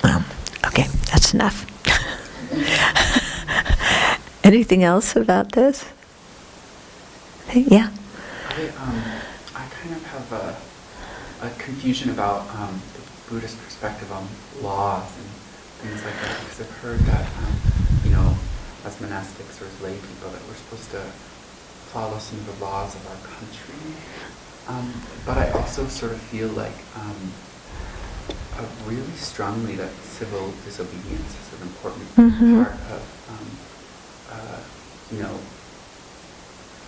Well, okay, that's enough. Anything else about this? Yeah. I kind of have a confusion about the Buddhist perspective on laws and things like that, because I've heard that, as monastics or as lay people, that we're supposed to follow some of the laws of our country. But I also sort of feel like really strongly that civil disobedience is an important part of,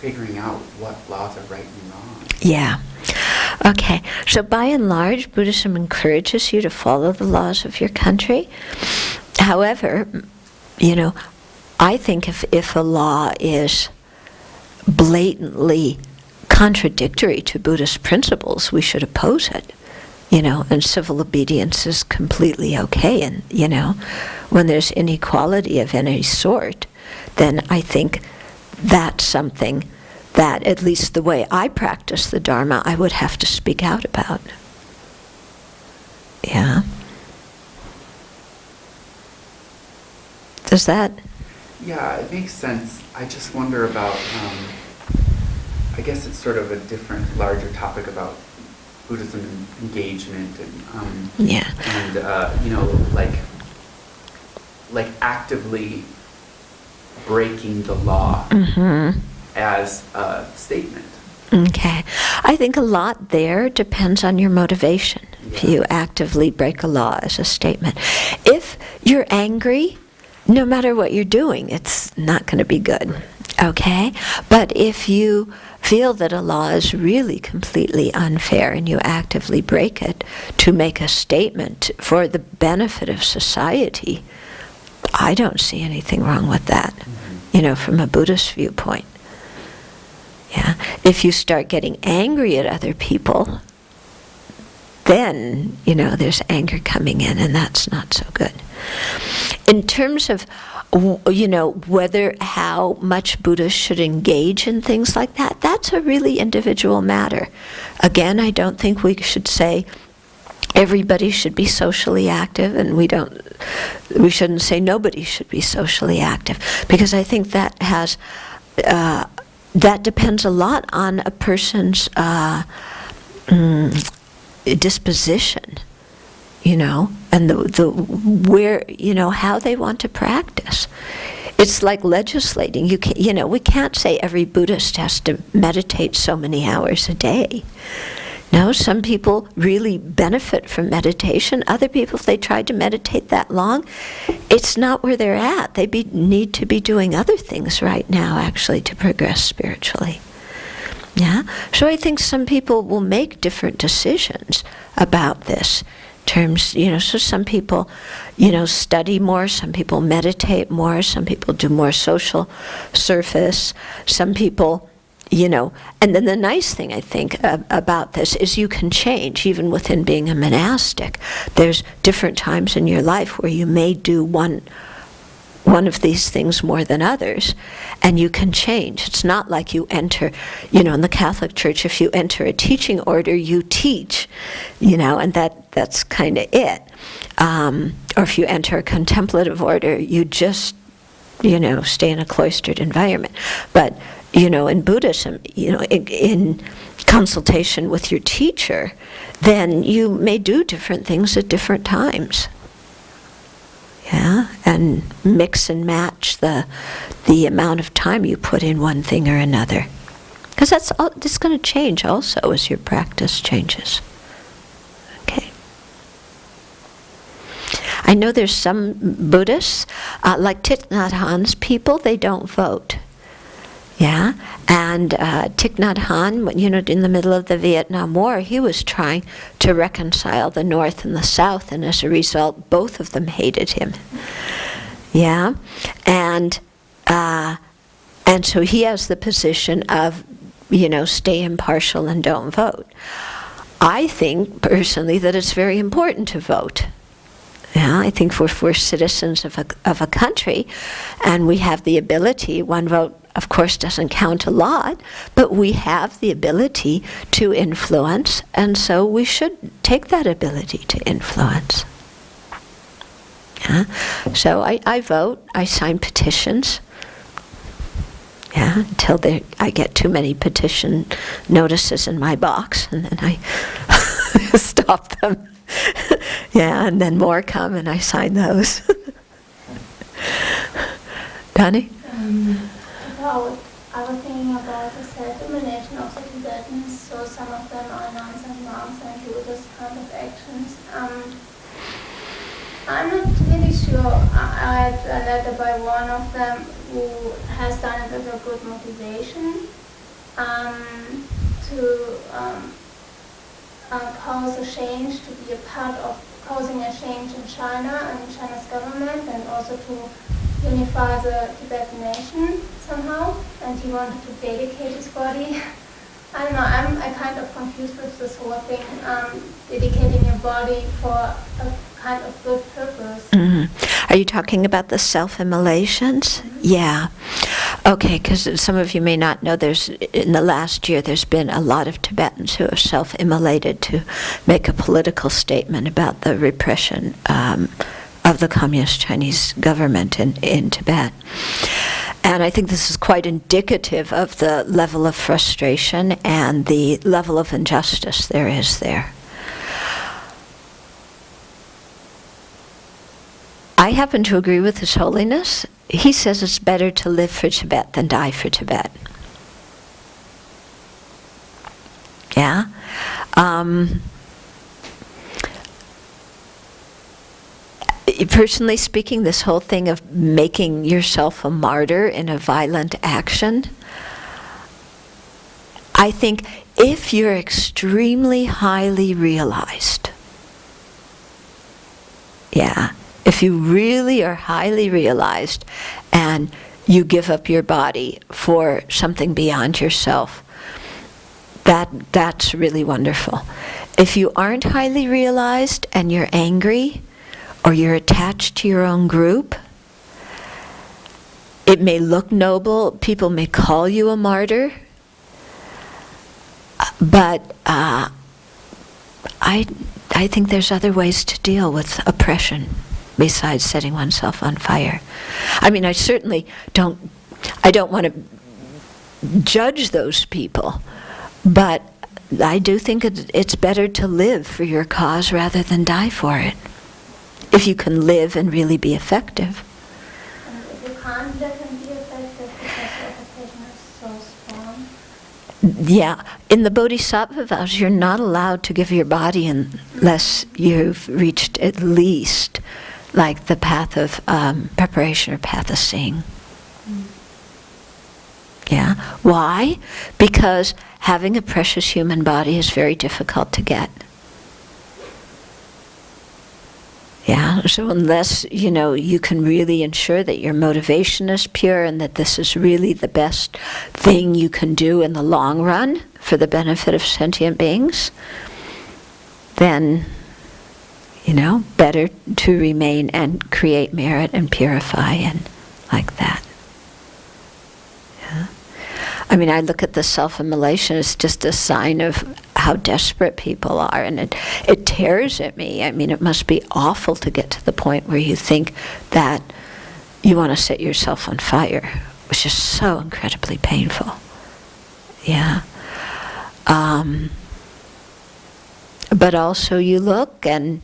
figuring out what laws are right and wrong. Yeah. Okay. So by and large, Buddhism encourages you to follow the laws of your country. However, I think if a law is blatantly contradictory to Buddhist principles, we should oppose it. And civil obedience is completely okay. And, when there's inequality of any sort, then I think that's something that, at least the way I practice the Dharma, I would have to speak out about. Yeah. Does that? Yeah, it makes sense. I just wonder about, I guess it's sort of a different, larger topic about Buddhism and engagement and, Yeah. and like actively breaking the law as a statement. Okay. I think a lot there depends on your motivation. Yeah. If you actively break a law as a statement. If you're angry, no matter what you're doing, it's not going to be good. Right. Okay? But if you feel that a law is really completely unfair and you actively break it to make a statement for the benefit of society, I don't see anything wrong with that, from a Buddhist viewpoint. Yeah. If you start getting angry at other people, then, there's anger coming in, and that's not so good. In terms of, how much Buddhists should engage in things like that, that's a really individual matter. Again, I don't think we should say everybody should be socially active, and we shouldn't say nobody should be socially active, because I think that has that depends a lot on a person's disposition, and the where, how they want to practice. It's like legislating. We can't say every Buddhist has to meditate so many hours a day. No, some people really benefit from meditation. Other people, if they tried to meditate that long, it's not where they're at. They need to be doing other things right now, actually, to progress spiritually. Yeah? So I think some people will make different decisions about this. Terms, so some people, study more, some people meditate more, some people do more social service, some people, and then the nice thing I think about this is you can change even within being a monastic. There's different times in your life where you may do one of these things more than others, and you can change. It's not like you enter, in the Catholic Church, if you enter a teaching order, you teach, and that's kind of it. Or if you enter a contemplative order, you just, stay in a cloistered environment. But, in Buddhism, in consultation with your teacher, then you may do different things at different times. Yeah, and mix and match the amount of time you put in one thing or another, because that's going to change also as your practice changes. Okay. I know there's some Buddhists, like Thich Nhat Hanh's people, they don't vote. Yeah, and Thich Nhat Hanh, in the middle of the Vietnam War, he was trying to reconcile the North and the South, and as a result, both of them hated him. Yeah, and so he has the position of, stay impartial and don't vote. I think personally that it's very important to vote. Yeah, I think if we're citizens of a country, and we have the ability, one vote of course doesn't count a lot, but we have the ability to influence, and so we should take that ability to influence. Yeah? So I vote, I sign petitions. Yeah, until I get too many petition notices in my box, and then I stop them. Yeah, and then more come, and I sign those. Dani? I was thinking about the self-elimination of the Tibetans, so some of them are nuns and monks and do this kind of actions. I'm not really sure. I read a letter by one of them who has done it with a good motivation to cause a change, to be a part of causing a change in China and in China's government, and also to unify the Tibetan nation somehow, and he wanted to dedicate his body. I don't know, I'm kind of confused with this whole thing, dedicating your body for a kind of good purpose. Mm-hmm. Are you talking about the self-immolations? Mm-hmm. Yeah. Okay, because some of you may not know, in the last year there's been a lot of Tibetans who have self-immolated to make a political statement about the repression of the Communist Chinese government in Tibet. And I think this is quite indicative of the level of frustration and the level of injustice there is there. I happen to agree with His Holiness. He says it's better to live for Tibet than die for Tibet. Yeah? Personally speaking, this whole thing of making yourself a martyr in a violent action, I think if you're extremely highly realized, yeah, if you really are highly realized and you give up your body for something beyond yourself, that's really wonderful. If you aren't highly realized and you're angry, or you're attached to your own group, it may look noble, people may call you a martyr, but I think there's other ways to deal with oppression besides setting oneself on fire. I mean, I certainly don't want to judge those people, but I do think it's better to live for your cause rather than die for it, if you can live and really be effective. And if you can't live and be effective because your occupation is so strong. Yeah, in the Bodhisattva vows, you're not allowed to give your body unless you've reached at least like the path of preparation or path of seeing. Yeah, why? Because having a precious human body is very difficult to get. Yeah, so unless, you can really ensure that your motivation is pure and that this is really the best thing you can do in the long run for the benefit of sentient beings, then, better to remain and create merit and purify and like that. Yeah. I mean, I look at the self-immolation as just a sign of how desperate people are, and it tears at me. I mean, it must be awful to get to the point where you think that you want to set yourself on fire, which is so incredibly painful. Yeah. But also you look, and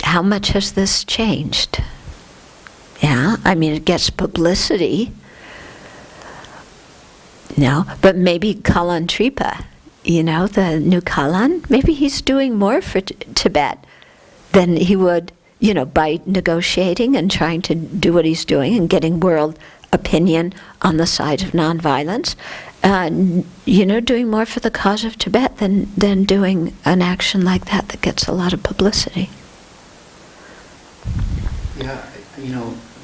how much has this changed? Yeah, I mean, it gets publicity. But maybe Kalan Tripa, the new Kalan, maybe he's doing more for Tibet than he would, by negotiating and trying to do what he's doing and getting world opinion on the side of nonviolence. Doing more for the cause of Tibet than doing an action like that gets a lot of publicity. Yeah,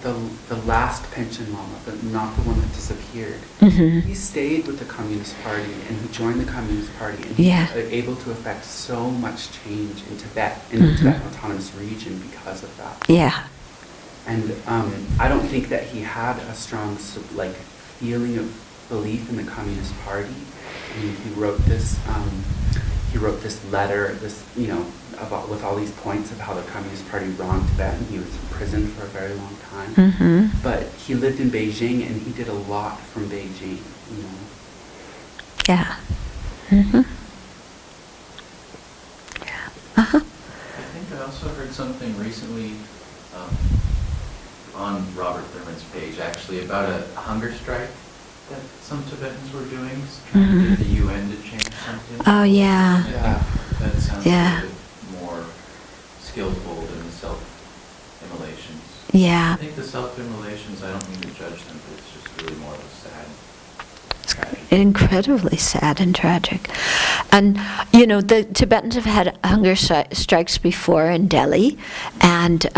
the last pension lama, but not the one that disappeared. Mm-hmm. He stayed with the Communist Party, and he joined the Communist Party, and Yeah. he was able to affect so much change in Tibet, in the Tibetan Autonomous Region, because of that. Yeah. And I don't think that he had a strong feeling of belief in the Communist Party. I mean, he wrote this letter, about with all these points of how the Communist Party wronged Tibet, and he was in prison for a very long time. Mm-hmm. But he lived in Beijing, and he did a lot from Beijing. Yeah. Mm-hmm. Yeah. Uh-huh. I think I also heard something recently on Robert Thurman's page, actually, about a hunger strike that some Tibetans were doing, trying to get the UN to change something. Oh, yeah. Yeah. That sounds Yeah. a bit more skillful than the self-immolations. Yeah. I think the self-immolations, I don't mean to judge them, but it's just really more of a sad tragedy. Incredibly sad and tragic. And, the Tibetans have had hunger strikes before in Delhi, and,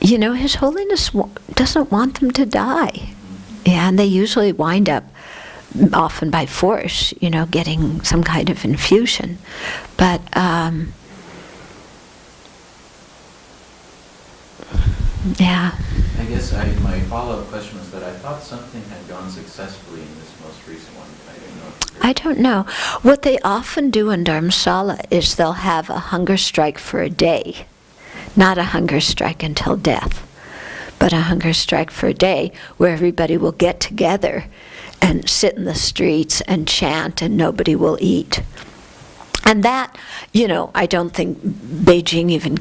His Holiness doesn't want them to die. Yeah, and they usually wind up, often by force, getting some kind of infusion. But, yeah. I guess my follow-up question was that I thought something had gone successfully in this most recent one. I didn't know if I don't know. What they often do in Dharamsala is they'll have a hunger strike for a day. Not a hunger strike until death, but a hunger strike for a day where everybody will get together and sit in the streets and chant and nobody will eat. And that, I don't think Beijing even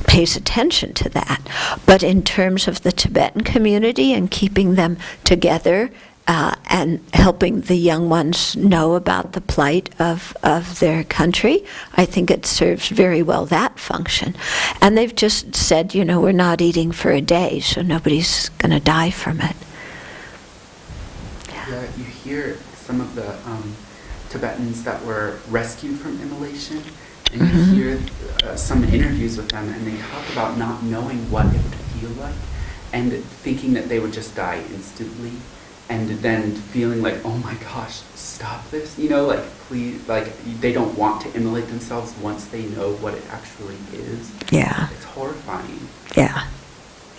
pays attention to that. But in terms of the Tibetan community and keeping them together and helping the young ones know about the plight of their country, I think it serves very well that function. And they've just said, we're not eating for a day, so nobody's going to die from it. Yeah, you hear some of the Tibetans that were rescued from immolation, and you hear some interviews with them, and they talk about not knowing what it would feel like, and thinking that they would just die instantly, and then feeling like, oh my gosh, stop this, please, they don't want to immolate themselves once they know what it actually is. Yeah. It's horrifying. Yeah.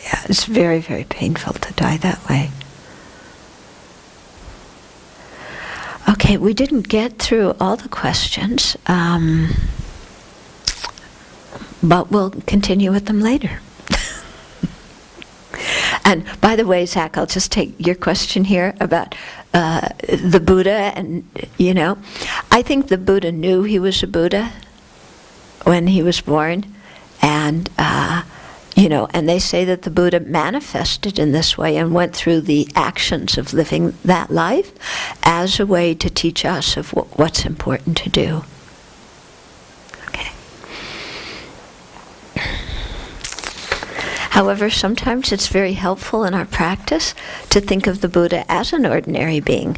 Yeah, it's very, very painful to die that way. Okay, we didn't get through all the questions, but we'll continue with them later. And by the way, Zach, I'll just take your question here about the Buddha, and, I think the Buddha knew he was a Buddha when he was born, and, and they say that the Buddha manifested in this way and went through the actions of living that life as a way to teach us of what's important to do. Okay. However, sometimes it's very helpful in our practice to think of the Buddha as an ordinary being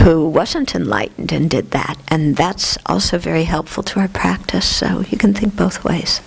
who wasn't enlightened and did that. And that's also very helpful to our practice, so you can think both ways.